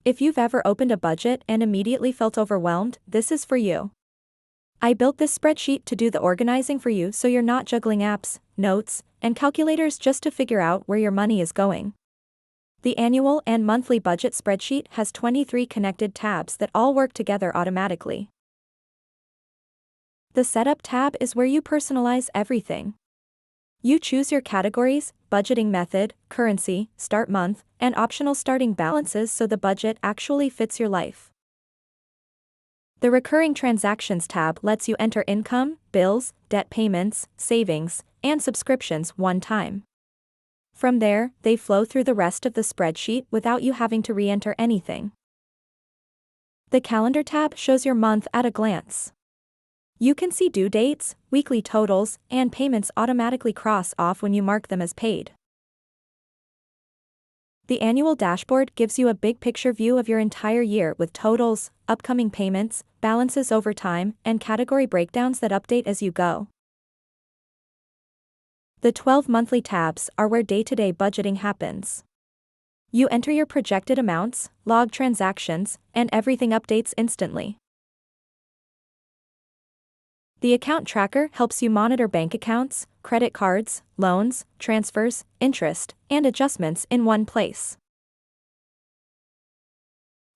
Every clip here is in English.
If you've ever opened a budget and immediately felt overwhelmed, this is for you. I built this spreadsheet to do the organizing for you so you're not juggling apps, notes, and calculators just to figure out where your money is going. The annual and monthly budget spreadsheet has 23 connected tabs that all work together automatically. The Setup tab is where you personalize everything. You choose your categories, budgeting method, currency, start month, and optional starting balances so the budget actually fits your life. The Recurring Transactions tab lets you enter income, bills, debt payments, savings, and subscriptions one time. From there, they flow through the rest of the spreadsheet without you having to re-enter anything. The Calendar tab shows your month at a glance. You can see due dates, weekly totals, and payments automatically cross off when you mark them as paid. The Annual Dashboard gives you a big picture view of your entire year with totals, upcoming payments, balances over time, and category breakdowns that update as you go. The 12 monthly tabs are where day-to-day budgeting happens. You enter your projected amounts, log transactions, and everything updates instantly. The Account Tracker helps you monitor bank accounts, credit cards, loans, transfers, interest, and adjustments in one place.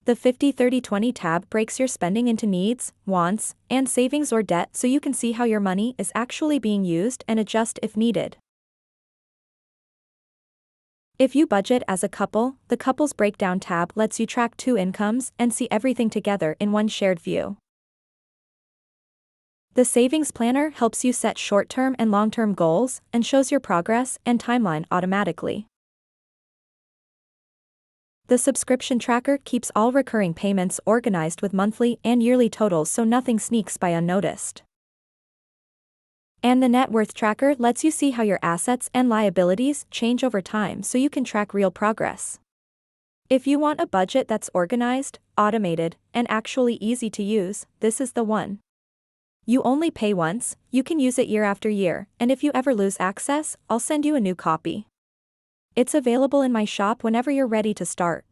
The 50-30-20 tab breaks your spending into needs, wants, and savings or debt so you can see how your money is actually being used and adjust if needed. If you budget as a couple, the Couples Breakdown tab lets you track two incomes and see everything together in one shared view. The Savings Planner helps you set short-term and long-term goals and shows your progress and timeline automatically. The Subscription Tracker keeps all recurring payments organized with monthly and yearly totals so nothing sneaks by unnoticed. And the Net Worth Tracker lets you see how your assets and liabilities change over time so you can track real progress. If you want a budget that's organized, automated, and actually easy to use, this is the one. You only pay once, you can use it year after year, and if you ever lose access, I'll send you a new copy. It's available in my shop whenever you're ready to start.